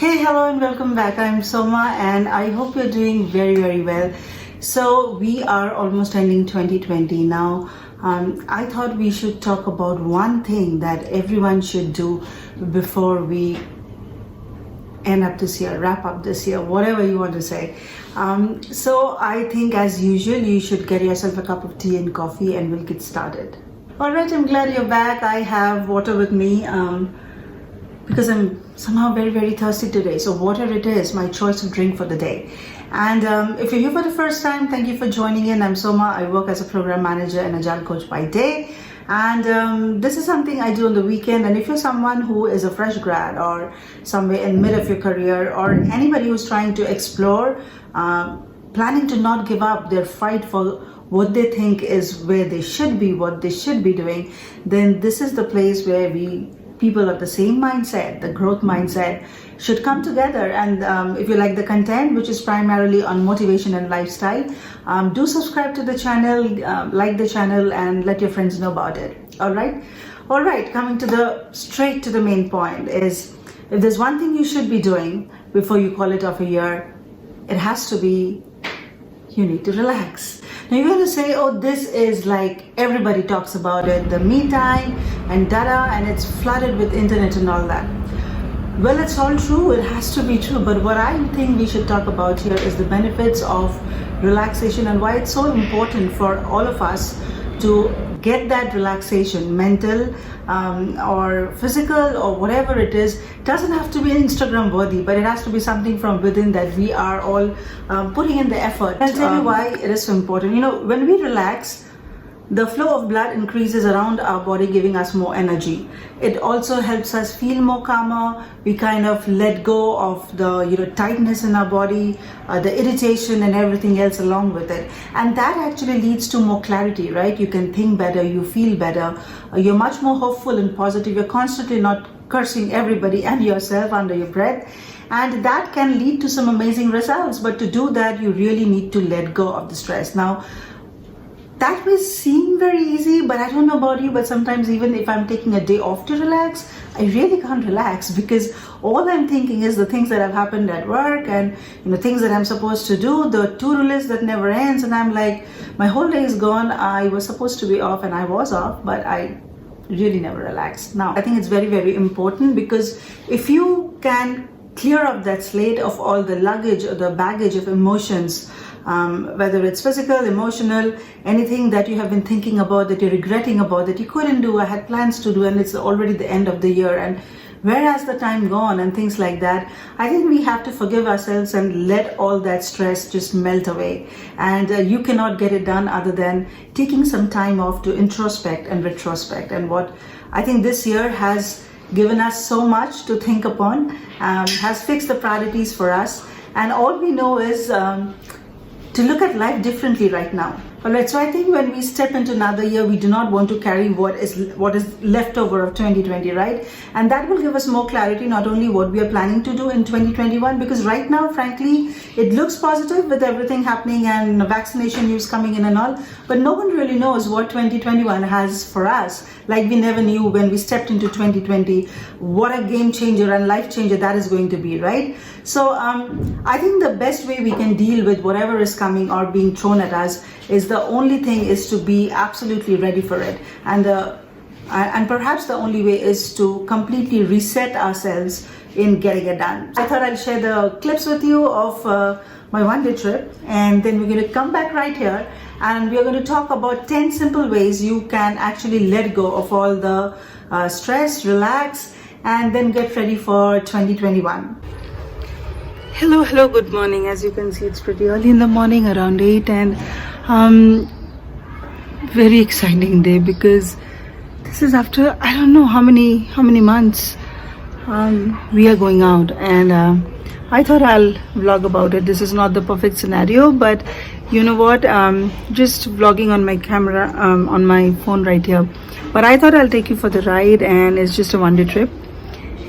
Hey, hello, and welcome back. I'm Soma, and I hope you're doing very, very well. So, we are almost ending 2020 now. I thought we should talk about one thing that everyone should do before we end up this year, wrap up this year, whatever you want to say. So, I think, as usual, you should get yourself a cup of tea and coffee, and we'll get started. All right, I'm glad you're back. I have water with me. Because I'm somehow very, very thirsty today. So water it is, my choice of drink for the day. And if you're here for the first time, thank you for joining in. I'm Soma. I work as a program manager and agile coach by day. And this is something I do on the weekend. And if you're someone who is a fresh grad or somewhere in mid of your career, or anybody who's trying to explore, planning to not give up their fight for what they think is where they should be, what they should be doing, then this is the place where people of the same mindset, the growth mindset, should come together. And if you like the content, which is primarily on motivation and lifestyle, do subscribe to the channel, like the channel, and let your friends know about it. All right, coming straight to the main point is, if there's one thing you should be doing before you call it off a year, it has to be, you need to relax. Now you're going to say, oh, this is like everybody talks about it, the me time and data, and it's flooded with internet and all that. Well, it's all true, it has to be true, but what I think we should talk about here is the benefits of relaxation and why it's so important for all of us to get that relaxation, mental or physical or whatever it is. It doesn't have to be Instagram worthy, but it has to be something from within that we are all putting in the effort. I'll tell you why it is so important. You know, when we relax, the flow of blood increases around our body, giving us more energy. It also helps us feel more calmer. We kind of let go of the tightness in our body, the irritation and everything else along with it. And that actually leads to more clarity, right? You can think better, you feel better, you're much more hopeful and positive. You're constantly not cursing everybody and yourself under your breath. And that can lead to some amazing results. But to do that, you really need to let go of the stress. Now, that may seem very easy, but I don't know about you, but sometimes even if I'm taking a day off to relax, I really can't relax, because all I'm thinking is the things that have happened at work and things that I'm supposed to do, the to-do list that never ends, and I'm like, my whole day is gone. I was supposed to be off and I was off, but I really never relaxed. Now, I think it's very, very important, because if you can clear up that slate of all the luggage or the baggage of emotions, whether it's physical, emotional, anything that you have been thinking about, that you're regretting about, that you couldn't do, I had plans to do, and it's already the end of the year, and where has the time gone, and things like that. I think we have to forgive ourselves and let all that stress just melt away. And you cannot get it done other than taking some time off to introspect and retrospect. And what I think this year has given us so much to think upon, has fixed the priorities for us, and all we know is to look at life differently right now. All right, so I think when we step into another year, we do not want to carry what is left over of 2020, right? And that will give us more clarity, not only what we are planning to do in 2021, because right now, frankly, it looks positive with everything happening and vaccination news coming in and all, but no one really knows what 2021 has for us. Like we never knew when we stepped into 2020 what a game changer and life changer that is going to be, right? So I think the best way we can deal with whatever is coming or being thrown at us is the only thing is to be absolutely ready for it. And perhaps the only way is to completely reset ourselves in getting it done. I thought I'll share the clips with you of my one-day trip, and then we're going to come back right here and we're going to talk about 10 simple ways you can actually let go of all the stress, relax, and then get ready for 2021. Hello, good morning. As you can see, it's pretty early in the morning, around 8, and very exciting day, because this is after I don't know how many months we are going out, and I thought I'll vlog about it. This is not the perfect scenario, but you know what, just vlogging on my camera, on my phone right here, but I thought I'll take you for the ride, and it's just a one-day trip,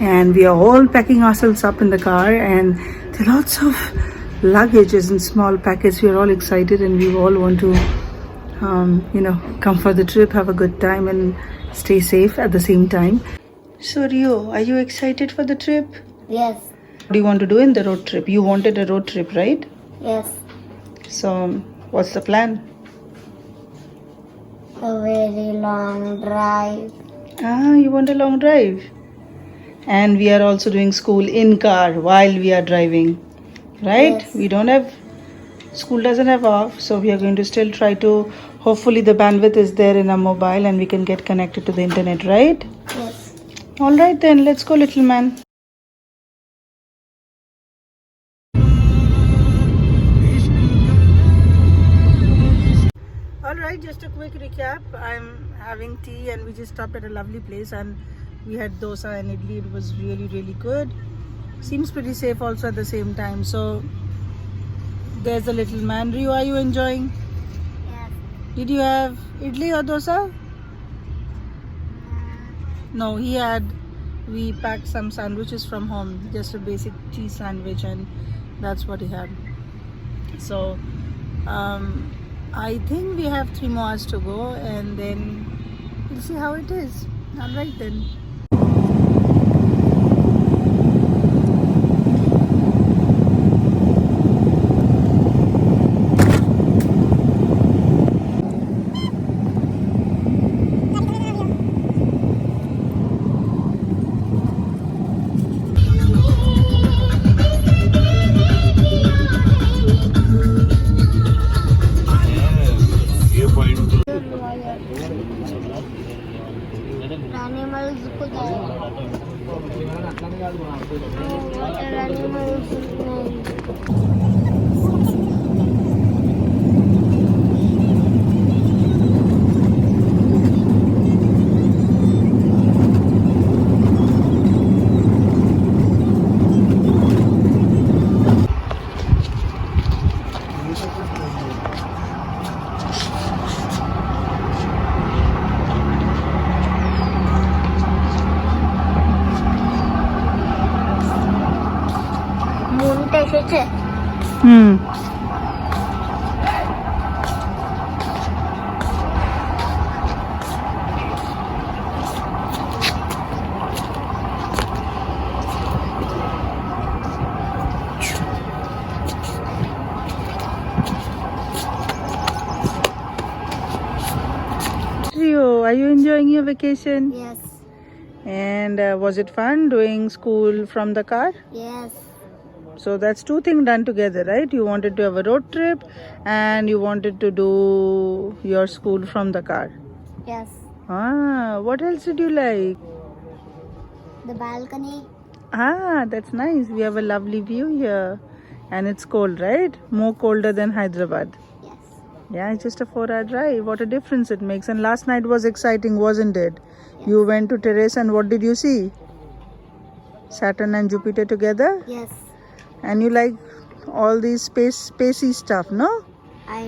and we are all packing ourselves up in the car, and there are lots of luggages and small packets. We are all excited, and we all want to come for the trip, have a good time, and stay safe at the same time. So Rio, are you excited for the trip? Yes. What do you want to do in the road trip? You wanted a road trip, right? Yes. So, what's the plan? A very long drive. Ah, you want a long drive. And we are also doing school in car while we are driving, right? Yes. We don't have, school doesn't have off, so we are going to still try to, hopefully the bandwidth is there in our mobile and we can get connected to the internet, right? Yes. All right then, let's go, little man. All right, just a quick recap. I'm having tea and we just stopped at a lovely place and we had dosa and idli. It was really, really good. Seems pretty safe also at the same time. So there's the little man. Rio, are you enjoying? Yes. Did you have idli or dosa? No, we packed some sandwiches from home, just a basic cheese sandwich, and that's what he had. So I think we have 3 more hours to go and then we'll see how it is. All right then. Animals को water animals Rio, are you enjoying your vacation? Yes. And was it fun doing school from the car? Yes. So that's 2 things done together, right? You wanted to have a road trip and you wanted to do your school from the car. Yes. Ah, what else did you like? The balcony. Ah, that's nice. We have a lovely view here. And it's cold, right? More colder than Hyderabad. Yes. Yeah, it's just a 4-hour drive. What a difference it makes. And last night was exciting, wasn't it? Yes. You went to terrace and what did you see? Saturn and Jupiter together? Yes. And you like all these spacey stuff, no? I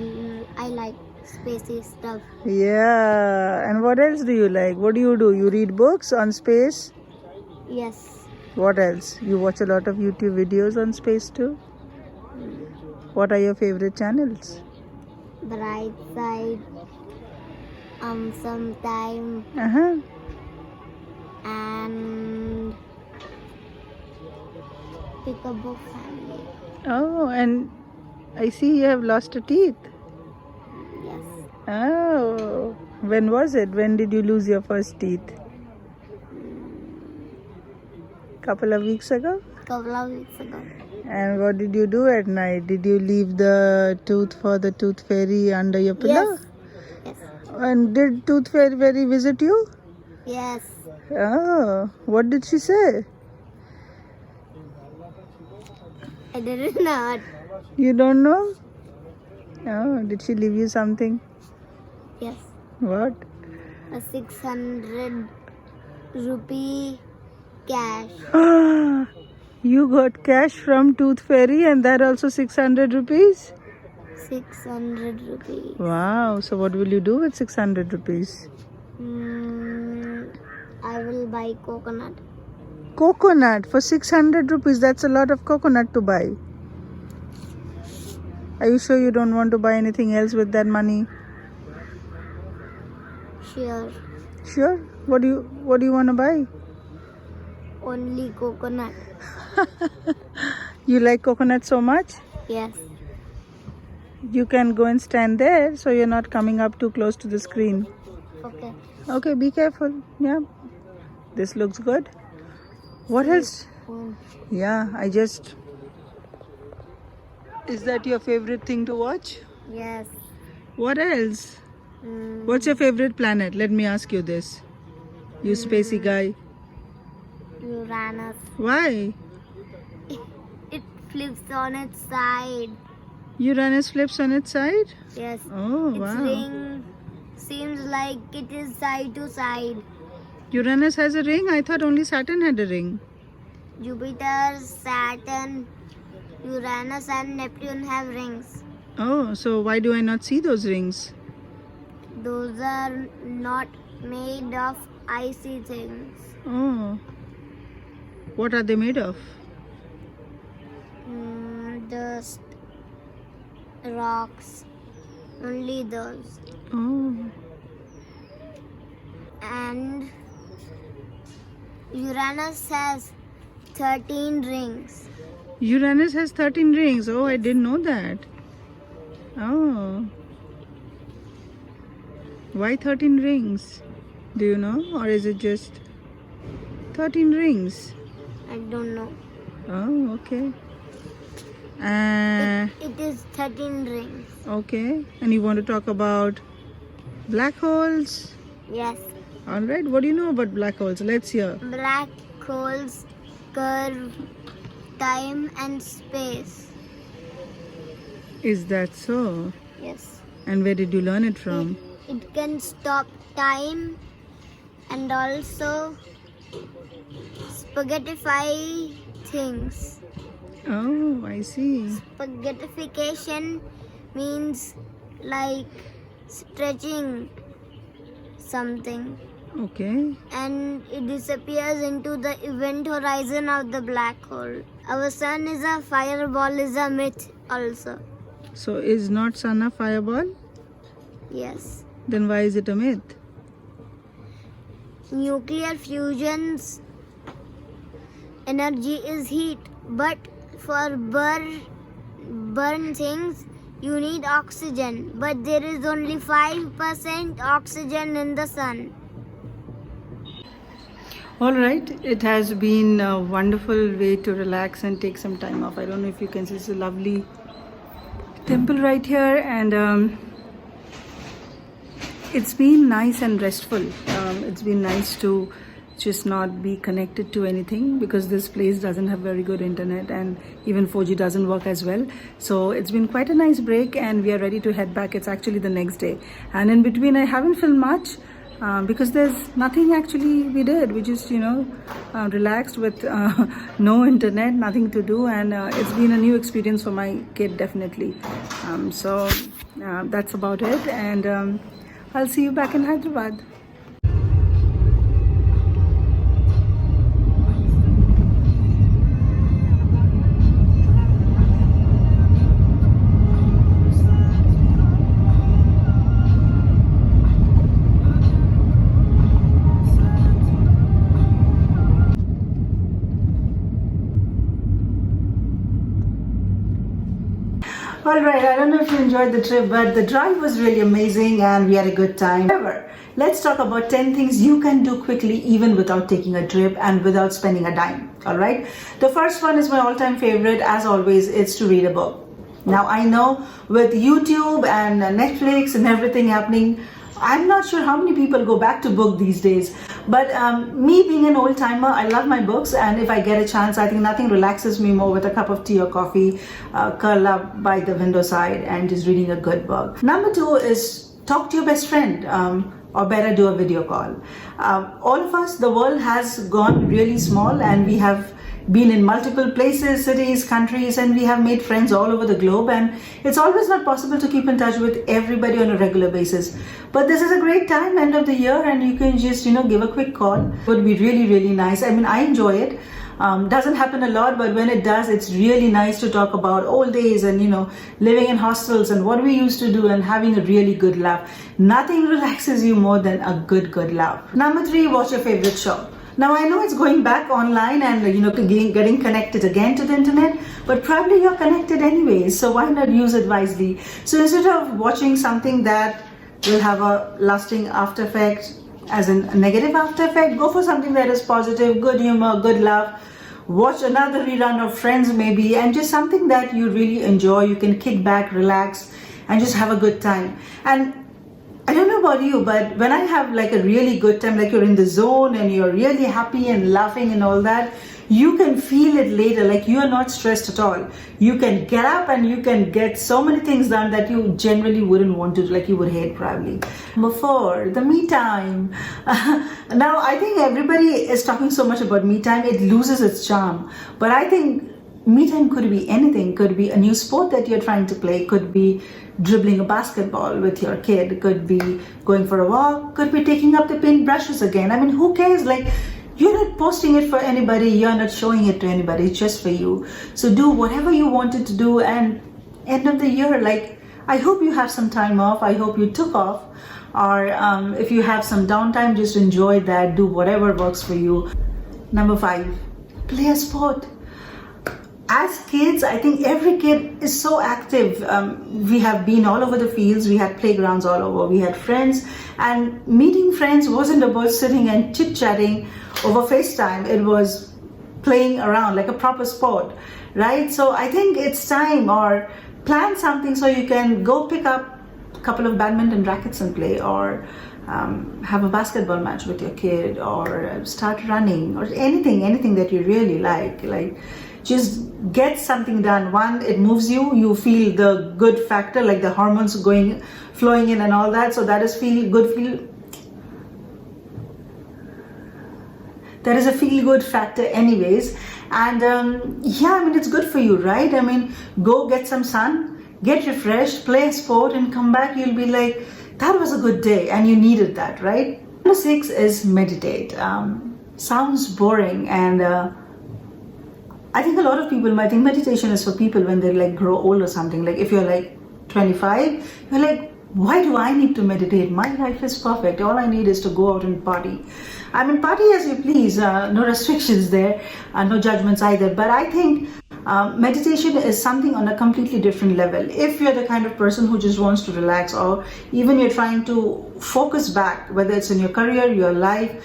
like spacey stuff. Yeah. And what else do you like? What do? You read books on space? Yes. What else? You watch a lot of YouTube videos on space too? What are your favorite channels? Bright side. Sometime. Uh-huh. And pick a book family. Oh, and I see you have lost a teeth. Yes. Oh, when was it? When did you lose your first teeth? Couple of weeks ago? Couple of weeks ago. And what did you do at night? Did you leave the tooth for the tooth fairy under your pillow? Yes. Yes. And did tooth fairy visit you? Yes. Oh, what did she say? I didn't know. You don't know? Oh, did she leave you something? Yes. What? A 600 rupee cash. You got cash from Tooth Fairy and that also 600 rupees? 600 rupees. Wow, so what will you do with 600 rupees? I will buy coconut. Coconut for 600 rupees. That's a lot of coconut to buy. Are you sure you don't want to buy anything else with that money? Sure. Sure? What do you want to buy? Only coconut. You like coconut so much? Yes. You can go and stand there so you're not coming up too close to the screen. Okay. Okay, be careful. Yeah. This looks good. What else? Yeah, Is that your favorite thing to watch? Yes. What else? Mm, What's your favorite planet? Let me ask you this. You spacey guy. Uranus. Why? It flips on its side. Uranus flips on its side? Yes. Oh, Its wow. ring seems like it is side to side. Uranus has a ring? I thought only Saturn had a ring. Jupiter, Saturn, Uranus and Neptune have rings. Oh, so why do I not see those rings? Those are not made of icy things. Oh. What are they made of? Dust, rocks, only those. Oh. And Uranus has 13 rings. Uranus has 13 rings. Oh, I didn't know that. Oh. Why 13 rings? Do you know? Or is it just 13 rings? I don't know. Oh, okay. It is 13 rings. Okay. And you want to talk about black holes? Yes. Alright. What do you know about black holes? Let's hear. Black holes curve time and space. Is that so? Yes. And where did you learn it from? It can stop time and also spaghettify things. Oh, I see. Spaghettification means like stretching something, Okay. and it disappears into the event horizon of the black hole. Our sun is a fireball is a myth also. So is not sun a fireball? Yes. Then why is it a myth? Nuclear fusion's energy is heat, but for burn things you need oxygen, but there is only 5% oxygen in the sun. All right, it has been a wonderful way to relax and take some time off. I don't know if you can see, it's a lovely temple right here, and it's been nice and restful. It's been nice to just not be connected to anything because this place doesn't have very good internet and even 4G doesn't work as well. So it's been quite a nice break and we are ready to head back. It's actually the next day, and in between I haven't filmed much because there's nothing actually we did. We just relaxed with no internet, nothing to do, and it's been a new experience for my kid definitely. So that's about it, and I'll see you back in Hyderabad. All right, I don't know if you enjoyed the trip, but the drive was really amazing and we had a good time. However, let's talk about 10 things you can do quickly even without taking a trip and without spending a dime. All right, the first one is my all-time favorite, as always. It's to read a book. Now, I know with YouTube and Netflix and everything happening, I'm not sure how many people go back to book these days, but me being an old timer, I love my books, and if I get a chance, I think nothing relaxes me more with a cup of tea or coffee, curl up by the window side and just reading a good book. Number two is talk to your best friend, or better, do a video call. All of us, the world has gone really small and we have been in multiple places, cities, countries, and we have made friends all over the globe, and it's always not possible to keep in touch with everybody on a regular basis. But this is a great time, end of the year, and you can just give a quick call. It would be really, really nice. I mean, I enjoy it. Doesn't happen a lot, but when it does, it's really nice to talk about old days and living in hostels and what we used to do and having a really good laugh. Nothing relaxes you more than a good laugh. Number three, watch your favorite show. Now I know it's going back online and getting connected again to the internet, but probably you're connected anyway, so why not use it wisely? So instead of watching something that will have a lasting after effect, as in a negative after effect, go for something that is positive, good humor, good laugh. Watch another rerun of Friends maybe, and just something that you really enjoy. You can kick back, relax, and just have a good time. And I don't know about you, but when I have like a really good time, like you're in the zone and you're really happy and laughing and all that, you can feel it later, like you are not stressed at all. You can get up and you can get so many things done that you generally wouldn't want to do, like you would hate probably. Number 4, the me time. Now, I think everybody is talking so much about me time, it loses its charm. But I think me time could be anything. Could be a new sport that you're trying to play, could be dribbling a basketball with your kid, could be going for a walk, could be taking up the paintbrushes again. I mean, who cares? Like, you're not posting it for anybody, you're not showing it to anybody, it's just for you. So do whatever you wanted to do, and end of the year, like, I hope you have some time off, I hope you took off, or if you have some downtime, just enjoy that, do whatever works for you. Number 5, play a sport. As kids, I think every kid is so active. We have been all over the fields, we had playgrounds all over, we had friends, and meeting friends wasn't about sitting and chit-chatting over FaceTime. It was playing around like a proper sport, right? So I think it's time, or plan something so you can go pick up a couple of badminton rackets and play, or have a basketball match with your kid, or start running, or anything that you really like. Just get something done. One, it moves you, you feel the good factor, like the hormones flowing in and all that, so that is that is a feel good factor anyways. And yeah, I mean, it's good for you, right? I mean, go get some sun, get refreshed, play a sport, and come back, you'll be like, that was a good day, and you needed that, right? Number 6 is meditate. Sounds boring, and I think a lot of people might think meditation is for people when they like grow old or something. Like if you're like 25, you're like, why do I need to meditate? My life is perfect. All I need is to go out and party. I mean, party as you please, no restrictions there, no judgments either. But I think meditation is something on a completely different level. If you're the kind of person who just wants to relax, or even you're trying to focus back, whether it's in your career, your life,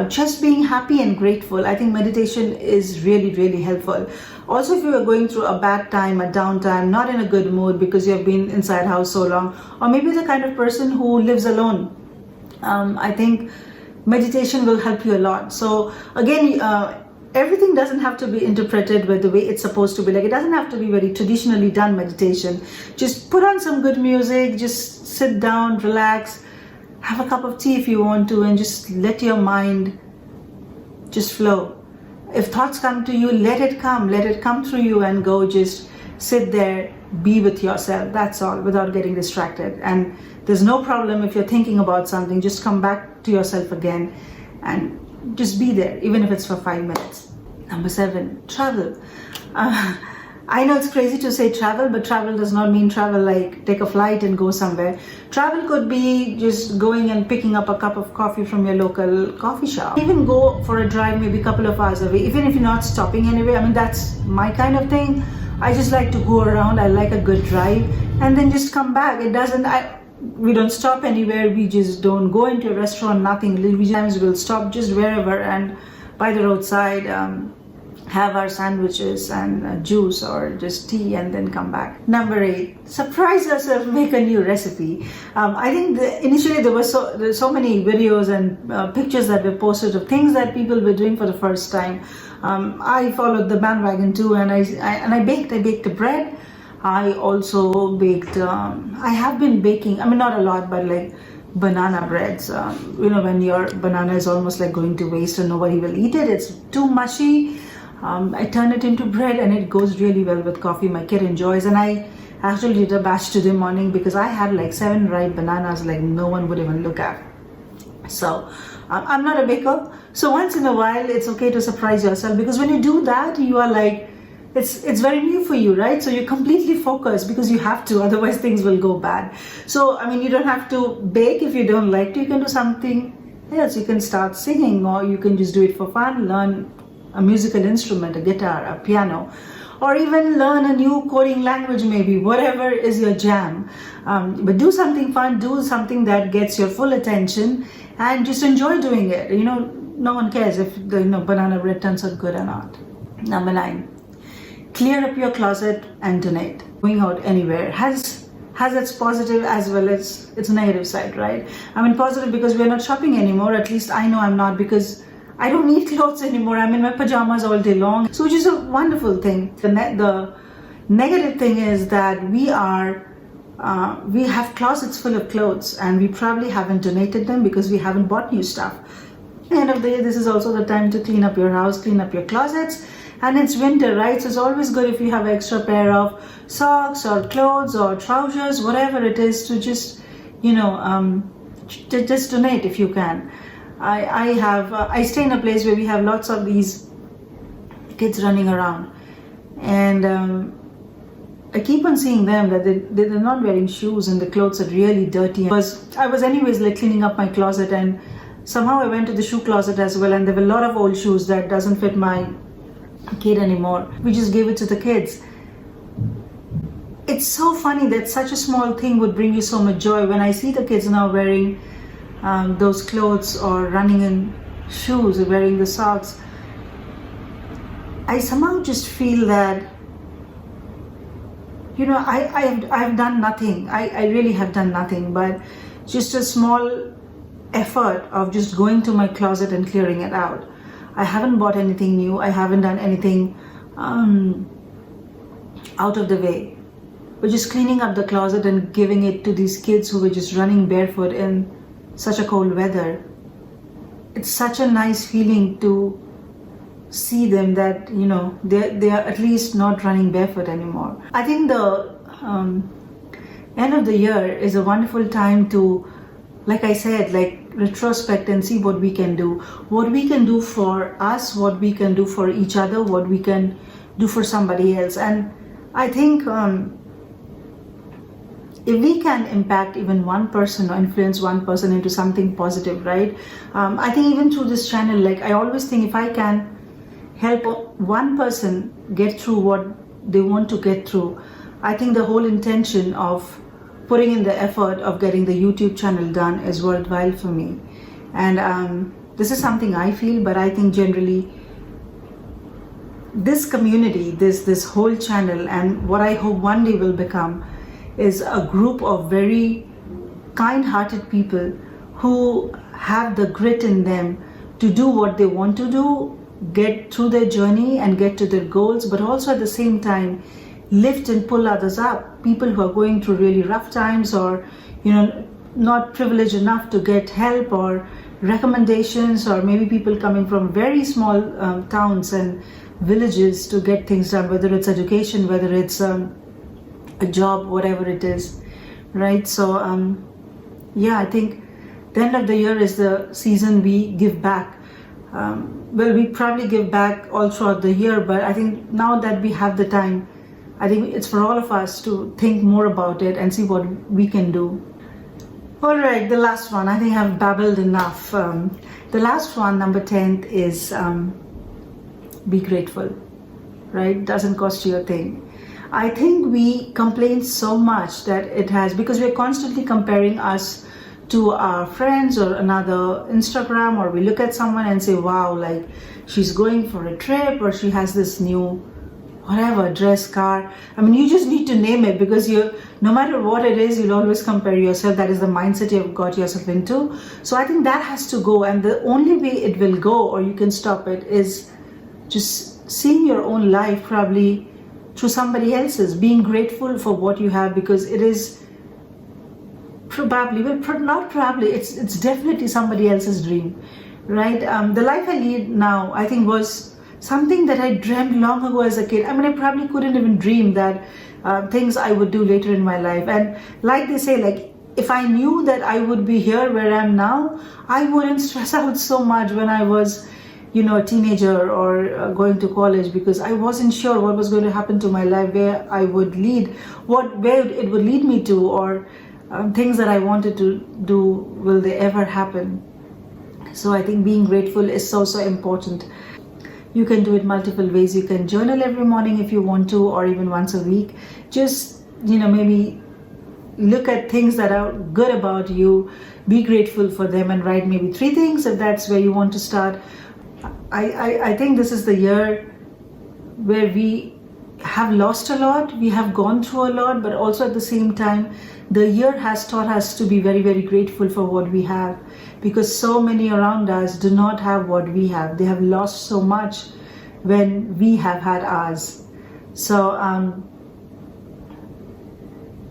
just being happy and grateful, I think meditation is really, really helpful. Also, if you are going through a bad time, a downtime, not in a good mood because you have been inside house so long, or maybe the kind of person who lives alone, I think meditation will help you a lot. So again, everything doesn't have to be interpreted with the way it's supposed to be. Like, it doesn't have to be very traditionally done meditation. Just put on some good music, just sit down, relax, have a cup of tea if you want to, and just let your mind just flow. If thoughts come to you, let it come through you and go. Just sit there, be with yourself, that's all, without getting distracted. And there's no problem if you're thinking about something, just come back to yourself again and just be there, even if it's for 5 minutes. Number 7, travel. I know it's crazy to say travel, but travel does not mean travel like take a flight and go somewhere. Travel could be just going and picking up a cup of coffee from your local coffee shop. Even go for a drive maybe a couple of hours away, even if you're not stopping anywhere. I mean, that's my kind of thing. I just like to go around. I like a good drive and then just come back. We don't stop anywhere. We just don't go into a restaurant, nothing. Sometimes we'll stop just wherever and by the roadside, have our sandwiches and juice or just tea, and then come back. Number 8, surprise yourself, make a new recipe. I think initially there were so many videos and pictures that were posted of things that people were doing for the first time. I followed the bandwagon too, and I baked a bread. I also baked, I have been baking, I mean, not a lot, but like banana breads. When your banana is almost like going to waste and nobody will eat it, it's too mushy. I turn it into bread and it goes really well with coffee. My kid enjoys, and I actually did a batch today morning because I had like 7 ripe bananas like no one would even look at. So I'm not a baker, so once in a while it's okay to surprise yourself, because when you do that, you are like, it's very new for you, right? So you're completely focused because you have to, otherwise things will go bad. So I mean, you don't have to bake if you don't like to. You can do something else. You can start singing, or you can just do it for fun, learn a musical instrument, a guitar, a piano, or even learn a new coding language, maybe, whatever is your jam. But do something fun, do something that gets your full attention, and just enjoy doing it. No one cares if the banana bread turns out good or not. Number 9, clear up your closet and donate. Going out anywhere has its positive as well as its negative side, right? I mean, positive because we're not shopping anymore. At least I know I'm not, because I don't need clothes anymore. I'm in my pajamas all day long, so which is a wonderful thing. The negative thing is that we have closets full of clothes, and we probably haven't donated them because we haven't bought new stuff. At the end of the day, this is also the time to clean up your house, clean up your closets. And it's winter, right? So it's always good if you have an extra pair of socks or clothes or trousers, whatever it is, to just, just donate if you can. I stay in a place where we have lots of these kids running around, and I keep on seeing them that they're not wearing shoes and the clothes are really dirty. I was anyways like cleaning up my closet, and somehow I went to the shoe closet as well, and there were a lot of old shoes that doesn't fit my kid anymore. We just gave it to the kids. It's so funny that such a small thing would bring you so much joy. When I see the kids now wearing those clothes or running in shoes or wearing the socks, I somehow just feel that I've done nothing. I really have done nothing, but just a small effort of just going to my closet and clearing it out. I haven't bought anything new. I haven't done anything out of the way. But just cleaning up the closet and giving it to these kids who were just running barefoot in such a cold weather. It's such a nice feeling to see them that, they are at least not running barefoot anymore. I think the end of the year is a wonderful time to, like I said, retrospect and see what we can do for us, what we can do for each other, what we can do for somebody else. And I think if we can impact even one person or influence one person into something positive, right? I think even through this channel, I always think if I can help one person get through what they want to get through, I think the whole intention of putting in the effort of getting the YouTube channel done is worthwhile for me. And this is something I feel, but I think generally this community, this whole channel, and what I hope one day will become, is a group of very kind-hearted people who have the grit in them to do what they want to do, get through their journey and get to their goals, but also at the same time lift and pull others up. People who are going through really rough times, or not privileged enough to get help or recommendations, or maybe people coming from very small towns and villages to get things done, whether it's education, whether it's a job, whatever it is, right? So I think the end of the year is the season we give back. We probably give back all throughout the year, but I think now that we have the time, I think it's for all of us to think more about it and see what we can do. All right, the last one. I think I've babbled enough. The last one, number 10, is be grateful, right? Doesn't cost you a thing. I think we complain so much that it has, because we're constantly comparing us to our friends or another Instagram, or we look at someone and say, wow, she's going for a trip, or she has this new whatever, dress, car. I mean, you just need to name it, because no matter what it is, you'll always compare yourself. That is the mindset you've got yourself into. So I think that has to go, and the only way it will go, or you can stop it, is just seeing your own life probably through somebody else's, being grateful for what you have, because it is probably, it's definitely somebody else's dream, right? The life I lead now, I think, was something that I dreamt long ago as a kid. I mean, I probably couldn't even dream that things I would do later in my life. And like they say, if I knew that I would be here where I am now, I wouldn't stress out so much when I was, a teenager or going to college, because I wasn't sure what was going to happen to my life, where I would lead, where it would lead me to, or things that I wanted to do, will they ever happen? So I think being grateful is so important. You can do it multiple ways. You can journal every morning if you want to, or even once a week. Just, maybe look at things that are good about you, be grateful for them, and write maybe 3 things if that's where you want to start. I think this is the year where we have lost a lot, we have gone through a lot, but also at the same time, the year has taught us to be very, very grateful for what we have, because so many around us do not have what we have. They have lost so much when we have had ours. So,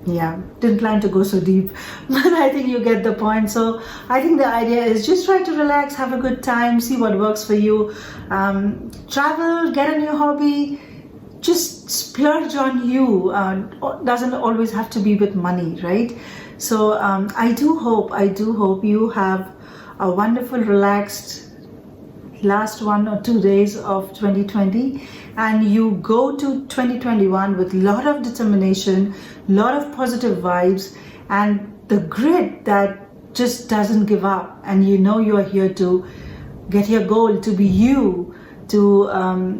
didn't plan to go so deep, but I think you get the point. So I think the idea is just try to relax, have a good time, see what works for you. Travel, get a new hobby, just splurge on you. Doesn't always have to be with money, right? So I do hope you have a wonderful, relaxed last 1 or 2 days of 2020, and you go to 2021 with a lot of determination, lot of positive vibes, and the grit that just doesn't give up. And you are here to get your goal, to be you, to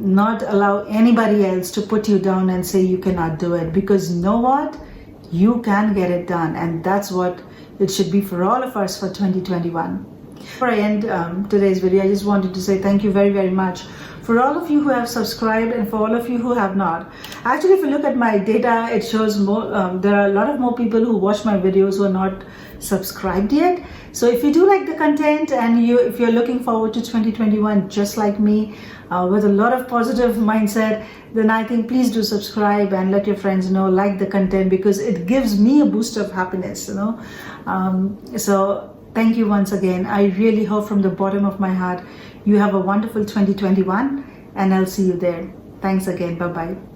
not allow anybody else to put you down and say you cannot do it, because you know what, you can get it done. And that's what it should be for all of us for 2021. Before I end today's video, I just wanted to say thank you very, very much for all of you who have subscribed and for all of you who have not. Actually, if you look at my data, it shows more. There are a lot of more people who watch my videos who are not subscribed yet. So if you do like the content, and if you're looking forward to 2021 just like me, with a lot of positive mindset, then I think please do subscribe and let your friends know, like the content, because it gives me a boost of happiness, So thank you once again. I really hope from the bottom of my heart you have a wonderful 2021, and I'll see you there. Thanks again. Bye-bye.